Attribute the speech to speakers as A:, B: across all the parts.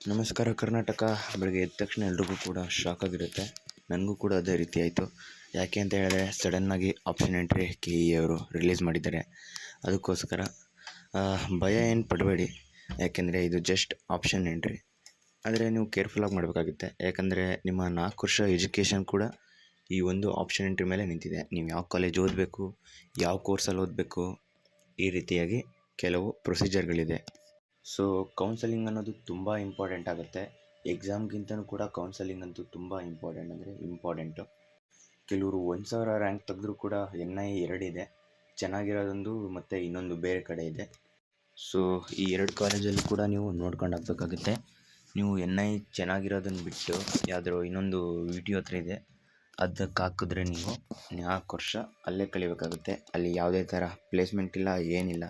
A: ನಮಸ್ಕಾರ ಕರ್ನಾಟಕ. ಬೆಳಗ್ಗೆ ಎದ್ದ ತಕ್ಷಣ ಎಲ್ರಿಗೂ ಕೂಡ ಶಾಕ್ ಆಗಿರುತ್ತೆ. ನನಗೂ ಕೂಡ ಅದೇ ರೀತಿ ಆಯಿತು. ಯಾಕೆ ಅಂತ ಹೇಳಿದ್ರೆ ಸಡನ್ನಾಗಿ ಆಪ್ಷನ್ ಎಂಟ್ರಿ KE ಅವರು ರಿಲೀಸ್ ಮಾಡಿದ್ದಾರೆ. ಅದಕ್ಕೋಸ್ಕರ ಭಯ ಏನು ಪಡಬೇಡಿ, ಯಾಕೆಂದರೆ ಇದು ಜಸ್ಟ್ ಆಪ್ಷನ್ ಎಂಟ್ರಿ. ಆದರೆ ನೀವು ಕೇರ್ಫುಲ್ಲಾಗಿ ಮಾಡಬೇಕಾಗುತ್ತೆ. ಯಾಕಂದರೆ ನಿಮ್ಮ 4 ವರ್ಷ ಎಜುಕೇಷನ್ ಕೂಡ ಈ ಒಂದು ಆಪ್ಷನ್ ಎಂಟ್ರಿ ಮೇಲೆ ನಿಂತಿದೆ. ನೀವು ಯಾವ ಕಾಲೇಜ್ ಓದಬೇಕು, ಯಾವ ಕೋರ್ಸಲ್ಲಿ ಓದಬೇಕು, ಈ ರೀತಿಯಾಗಿ ಕೆಲವು ಪ್ರೊಸೀಜರ್ಗಳಿದೆ. ಸೊ ಕೌನ್ಸಲಿಂಗ್ ಅನ್ನೋದು ತುಂಬ ಇಂಪಾರ್ಟೆಂಟ್ ಆಗುತ್ತೆ. ಎಕ್ಸಾಮ್ಗಿಂತನೂ ಕೂಡ ಕೌನ್ಸಲಿಂಗ್ ಅಂತೂ ತುಂಬ ಇಂಪಾರ್ಟೆಂಟು. ಕೆಲವರು 1000 ರ್ಯಾಂಕ್ ತೆಗೆದ್ರೂ ಕೂಡ NI 2 ಇದೆ, ಚೆನ್ನಾಗಿರೋದೊಂದು ಮತ್ತು ಇನ್ನೊಂದು ಬೇರೆ ಕಡೆ ಇದೆ. ಸೊ ಈ 2 ಕಾಲೇಜಲ್ಲೂ ಕೂಡ ನೀವು ನೋಡ್ಕೊಂಡು ಹಾಕಬೇಕಾಗುತ್ತೆ. ನೀವು NI ಚೆನ್ನಾಗಿರೋದನ್ನು ಬಿಟ್ಟು ಯಾವುದಾದ್ರು ಇನ್ನೊಂದು ವಿಡಿಯೋ ಹತ್ರ ಇದೆ ಅದಕ್ಕೆ ಹಾಕಿದ್ರೆ ನೀವು 4 ವರ್ಷ ಅಲ್ಲೇ ಕಳಿಬೇಕಾಗುತ್ತೆ. ಅಲ್ಲಿ ಯಾವುದೇ ಥರ ಪ್ಲೇಸ್ಮೆಂಟ್ ಇಲ್ಲ, ಏನಿಲ್ಲ,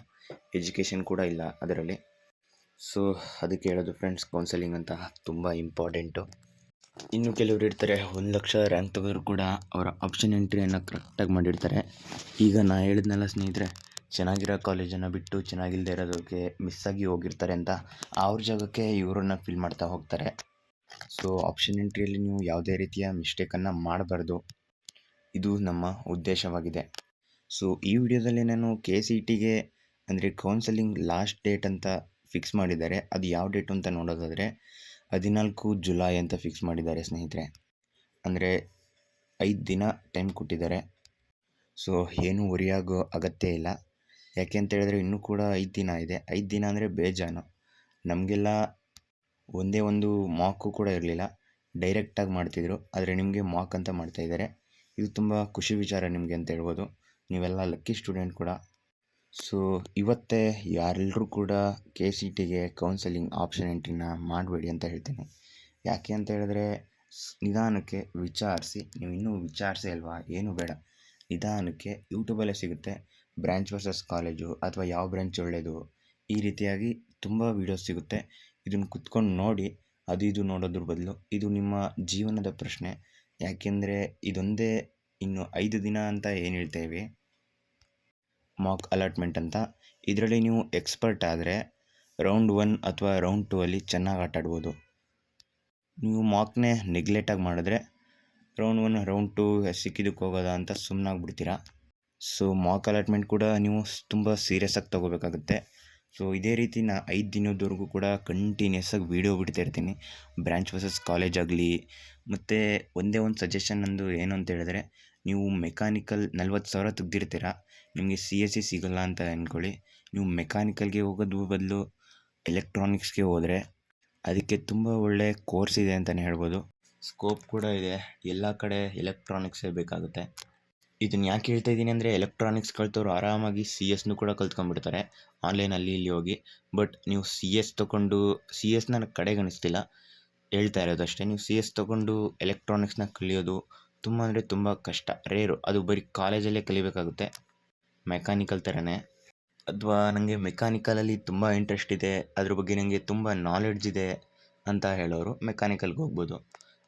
A: ಎಜುಕೇಷನ್ ಕೂಡ ಇಲ್ಲ ಅದರಲ್ಲಿ. ಸೊ ಅದಕ್ಕೆ ಹೇಳೋದು ಫ್ರೆಂಡ್ಸ್, ಕೌನ್ಸಲಿಂಗ್ ಅಂತ ತುಂಬ ಇಂಪಾರ್ಟೆಂಟು. ಇನ್ನು ಕೆಲವರು ಇರ್ತಾರೆ 1 ಲಕ್ಷ ರ್ಯಾಂಕ್ ತೆಗೆದ್ರು ಕೂಡ ಅವರ ಆಪ್ಷನ್ ಎಂಟ್ರಿಯನ್ನು ಕರೆಕ್ಟಾಗಿ ಮಾಡಿರ್ತಾರೆ. ಈಗ ನಾ ಹೇಳಿದ್ನಲ್ಲ ಸ್ನೇಹಿತರೆ, ಚೆನ್ನಾಗಿರೋ ಕಾಲೇಜನ್ನು ಬಿಟ್ಟು ಚೆನ್ನಾಗಿಲ್ಲದೆ ಇರೋದಕ್ಕೆ ಮಿಸ್ಸಾಗಿ ಹೋಗಿರ್ತಾರೆ ಅಂತ, ಅವ್ರ ಜಾಗಕ್ಕೆ ಇವರನ್ನು ಫಿಲ್ ಮಾಡ್ತಾ ಹೋಗ್ತಾರೆ. ಸೊ ಆಪ್ಷನ್ ಎಂಟ್ರಿಯಲ್ಲಿ ನೀವು ಯಾವುದೇ ರೀತಿಯ ಮಿಸ್ಟೇಕನ್ನು ಮಾಡಬಾರ್ದು, ಇದು ನಮ್ಮ ಉದ್ದೇಶವಾಗಿದೆ. ಸೊ ಈ ವಿಡಿಯೋದಲ್ಲಿ ನಾನು KCETಗೆ ಅಂದರೆ ಕೌನ್ಸಲಿಂಗ್ ಲಾಸ್ಟ್ ಡೇಟ್ ಅಂತ ಫಿಕ್ಸ್ ಮಾಡಿದ್ದಾರೆ. ಅದು ಯಾವ ಡೇಟು ಅಂತ ನೋಡೋದಾದರೆ 14 ಜುಲೈ ಅಂತ ಫಿಕ್ಸ್ ಮಾಡಿದ್ದಾರೆ ಸ್ನೇಹಿತರೆ. ಅಂದರೆ 5 ದಿನ ಟೈಮ್ ಕೊಟ್ಟಿದ್ದಾರೆ. ಸೊ ಏನೂ ಆಗೋ ಅಗತ್ಯ ಇಲ್ಲ. ಯಾಕೆ ಅಂತ ಹೇಳಿದ್ರೆ ಇನ್ನೂ ಕೂಡ 5 ದಿನ ಇದೆ. 5 ದಿನ ಅಂದರೆ ಬೇಜಾನು. ನಮಗೆಲ್ಲ ಒಂದೇ ಒಂದು ಮಾಕು ಕೂಡ ಇರಲಿಲ್ಲ, ಡೈರೆಕ್ಟಾಗಿ ಮಾಡ್ತಿದ್ರು. ಆದರೆ ನಿಮಗೆ ಮಾಕ್ ಅಂತ ಮಾಡ್ತಾಯಿದ್ದಾರೆ. ಇದು ತುಂಬ ಖುಷಿ ವಿಚಾರ ನಿಮಗೆ ಅಂತ ಹೇಳ್ಬೋದು. ನೀವೆಲ್ಲ ಲಕ್ಕಿ ಸ್ಟೂಡೆಂಟ್ ಕೂಡ. ಸೊ ಇವತ್ತೇ ಯಾರೆಲ್ಲರೂ ಕೂಡ KCETಗೆ ಕೌನ್ಸಲಿಂಗ್ ಆಪ್ಷನ್ ಎಂಟ್ರಿನ ಮಾಡಬೇಡಿ ಅಂತ ಹೇಳ್ತೀನಿ. ಯಾಕೆ ಅಂತ ಹೇಳಿದ್ರೆ ನಿಧಾನಕ್ಕೆ ವಿಚಾರಿಸಿ, ನೀವು ಇನ್ನೂ ವಿಚಾರಿಸೇ ಅಲ್ವಾ, ಏನೂ ಬೇಡ, ನಿಧಾನಕ್ಕೆ ಯೂಟ್ಯೂಬಲ್ಲೇ ಸಿಗುತ್ತೆ. ಬ್ರ್ಯಾಂಚ್ ವರ್ಸಸ್ ಕಾಲೇಜು ಅಥವಾ ಯಾವ ಬ್ರ್ಯಾಂಚ್ ಒಳ್ಳೆಯದು, ಈ ರೀತಿಯಾಗಿ ತುಂಬ ವೀಡಿಯೋಸ್ ಸಿಗುತ್ತೆ. ಇದನ್ನು ಕುತ್ಕೊಂಡು ನೋಡಿ, ಅದು ಇದು ನೋಡೋದ್ರ ಬದಲು ಇದು ನಿಮ್ಮ ಜೀವನದ ಪ್ರಶ್ನೆ. ಯಾಕೆಂದರೆ ಇದೊಂದೇ ಇನ್ನು 5 ದಿನ ಅಂತ ಏನು ಹೇಳ್ತೇವೆ ಮಾಕ್ ಅಲಾಟ್ಮೆಂಟ್ ಅಂತ. ಇದರಲ್ಲಿ ನೀವು ಎಕ್ಸ್ಪರ್ಟ್ ಆದರೆ ರೌಂಡ್ 1 ಅಥವಾ ರೌಂಡ್ 2 ಅಲ್ಲಿ ಚೆನ್ನಾಗಿ ಆಟ ಆಡ್ಬೋದು. ನೀವು ಮಾಕ್ನೇ ನೆಗ್ಲೆಕ್ಟಾಗಿ ಮಾಡಿದ್ರೆ ರೌಂಡ್ 1 ರೌಂಡ್ 2 ಸಿಕ್ಕಿದ್ದಕ್ಕೆ ಹೋಗೋದಾ ಅಂತ ಸುಮ್ಮನಾಗ್ಬಿಡ್ತೀರಾ. ಸೊ ಮಾಕ್ ಅಲಾಟ್ಮೆಂಟ್ ಕೂಡ ನೀವು ತುಂಬ ಸೀರಿಯಸ್ಸಾಗಿ ತೊಗೋಬೇಕಾಗುತ್ತೆ. ಸೊ ಇದೇ ರೀತಿ 5 ದಿನದವರೆಗೂ ಕೂಡ ಕಂಟಿನ್ಯೂಸ್ಸಾಗಿ ವೀಡಿಯೋ ಬಿಡ್ತಾ ಇರ್ತೀನಿ. ಬ್ರ್ಯಾಂಚ್ ವರ್ಸಸ್ ಕಾಲೇಜ್ ಆಗಲಿ. ಮತ್ತು ಒಂದೇ ಒಂದು ಸಜೆಷನ್ ನಂದು ಏನು ಅಂತ ಹೇಳಿದ್ರೆ, ನೀವು ಮೆಕ್ಯಾನಿಕಲ್ 40,000 ತೆಗ್ದಿರ್ತೀರ, ನಿಮಗೆ CSE ಸಿಗೋಲ್ಲ ಅಂತ ಅಂದ್ಕೊಳ್ಳಿ. ನೀವು ಮೆಕ್ಯಾನಿಕಲ್ಗೆ ಹೋಗೋದು ಬದಲು ಎಲೆಕ್ಟ್ರಾನಿಕ್ಸ್ಗೆ ಹೋದರೆ ಅದಕ್ಕೆ ತುಂಬ ಒಳ್ಳೆ ಕೋರ್ಸ್ ಇದೆ ಅಂತಲೇ ಹೇಳ್ಬೋದು. ಸ್ಕೋಪ್ ಕೂಡ ಇದೆ, ಎಲ್ಲ ಕಡೆ ಎಲೆಕ್ಟ್ರಾನಿಕ್ಸೇ ಬೇಕಾಗುತ್ತೆ. ಇದನ್ನು ಯಾಕೆ ಹೇಳ್ತಾ ಇದ್ದೀನಿ ಅಂದರೆ, ಎಲೆಕ್ಟ್ರಾನಿಕ್ಸ್ ಕಲ್ತವ್ರು ಆರಾಮಾಗಿ CSನೂ ಕೂಡ ಕಲ್ತ್ಕೊಂಡ್ಬಿಡ್ತಾರೆ ಆನ್ಲೈನಲ್ಲಿ ಇಲ್ಲಿ ಹೋಗಿ. ಬಟ್ ನೀವು CS ತೊಗೊಂಡು, CSನ ಕಡೆಗಣಿಸ್ತಿಲ್ಲ, ಹೇಳ್ತಾ ಇರೋದಷ್ಟೇ. ನೀವು CS ತೊಗೊಂಡು ಎಲೆಕ್ಟ್ರಾನಿಕ್ಸ್ನ ಕಲಿಯೋದು ತುಂಬ ಅಂದರೆ ತುಂಬ ಕಷ್ಟ, ರೇರು. ಅದು ಬರೀ ಕಾಲೇಜಲ್ಲೇ ಕಲಿಬೇಕಾಗುತ್ತೆ, ಮೆಕ್ಯಾನಿಕಲ್ ಥರನೇ. ಅಥವಾ ನನಗೆ ಮೆಕ್ಯಾನಿಕಲಲ್ಲಿ ತುಂಬ ಇಂಟ್ರೆಸ್ಟ್ ಇದೆ, ಅದ್ರ ಬಗ್ಗೆ ನನಗೆ ತುಂಬ ನಾಲೆಡ್ಜ್ ಇದೆ ಅಂತ ಹೇಳೋರು ಮೆಕ್ಯಾನಿಕಲ್ಗೆ ಹೋಗ್ಬೋದು.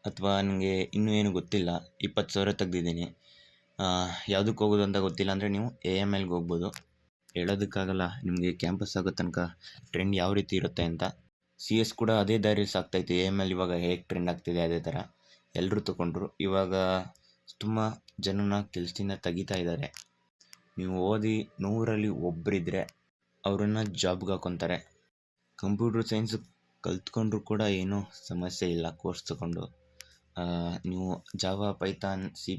A: ಅಥವಾ ನನಗೆ ಇನ್ನೂ ಏನು ಗೊತ್ತಿಲ್ಲ, 20,000 ತೆಗ್ದಿದ್ದೀನಿ, ಯಾವುದಕ್ಕೆ ಹೋಗೋದು ಅಂತ ಗೊತ್ತಿಲ್ಲ ಅಂದರೆ ನೀವು AMLಗೆ ಹೋಗ್ಬೋದು. ಹೇಳೋದಕ್ಕಾಗಲ್ಲ, ನಿಮಗೆ ಕ್ಯಾಂಪಸ್ ಆಗೋ ತನಕ ಟ್ರೆಂಡ್ ಯಾವ ರೀತಿ ಇರುತ್ತೆ ಅಂತ. CS ಕೂಡ ಅದೇ ದಾರಿಯಲ್ಲಿ ಸಾಗ್ತಾಯಿತ್ತು. AML ಇವಾಗ ಹೇಗೆ ಟ್ರೆಂಡ್ ಆಗ್ತಿದೆ ಅದೇ ಥರ ಎಲ್ಲರೂ ತೊಗೊಂಡ್ರು. ಇವಾಗ ತುಂಬ ಜನನ ಕೆಲಸದಿಂದ ತೆಗಿತಾ ಇದ್ದಾರೆ. ನೀವು ಓದಿ 100ರಲ್ಲಿ ಒಬ್ಬರಿದ್ದರೆ ಅವರನ್ನು ಜಾಬ್ಗೆ ಹಾಕ್ಕೊತಾರೆ. ಕಂಪ್ಯೂಟರ್ ಸೈನ್ಸು ಕಲ್ತ್ಕೊಂಡ್ರೂ ಕೂಡ ಏನೂ ಸಮಸ್ಯೆ ಇಲ್ಲ ಕೋರ್ಸ್ ತೊಗೊಂಡು. ನೀವು ಜಾವಾ, ಪೈಥಾನ್, C++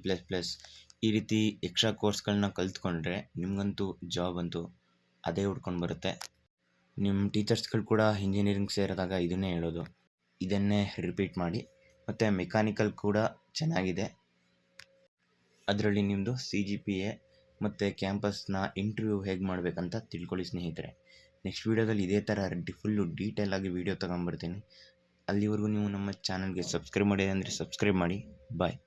A: ಈ ರೀತಿ ಎಕ್ಸ್ಟ್ರಾ ಕೋರ್ಸ್ಗಳನ್ನ ಕಲ್ತ್ಕೊಂಡ್ರೆ ನಿಮಗಂತೂ ಜಾಬ್ ಅಂತೂ ಅದೇ ಹುಡ್ಕೊಂಡು ಬರುತ್ತೆ. ನಿಮ್ಮ ಟೀಚರ್ಸ್ಗಳು ಕೂಡ ಇಂಜಿನಿಯರಿಂಗ್ ಸೇರಿದಾಗ ಇದನ್ನೇ ಹೇಳೋದು, ಇದನ್ನೇ ರಿಪೀಟ್ ಮಾಡಿ. ಮತ್ತು ಮೆಕ್ಯಾನಿಕಲ್ ಕೂಡ ಚೆನ್ನಾಗಿದೆ, ಅದರಲ್ಲಿ ನಿಮ್ಮದು CGPA ಮತ್ತು ಕ್ಯಾಂಪಸ್ನ ಇಂಟರ್ವ್ಯೂ ಹೇಗೆ ಮಾಡಬೇಕಂತ ತಿಳ್ಕೊಳ್ಳಿ ಸ್ನೇಹಿತರೆ. ನೆಕ್ಸ್ಟ್ ವೀಡಿಯೋದಲ್ಲಿ ಇದೇ ಥರ ಫುಲ್ಲು ಡೀಟೇಲಾಗಿ ವೀಡಿಯೋ ತೊಗೊಂಬರ್ತೀನಿ. ಅಲ್ಲಿವರೆಗೂ ನೀವು ನಮ್ಮ ಚಾನಲ್ಗೆ ಸಬ್ಸ್ಕ್ರೈಬ್ ಮಾಡಿ ಅಂದರೆ ಸಬ್ಸ್ಕ್ರೈಬ್ ಮಾಡಿ. ಬಾಯ್.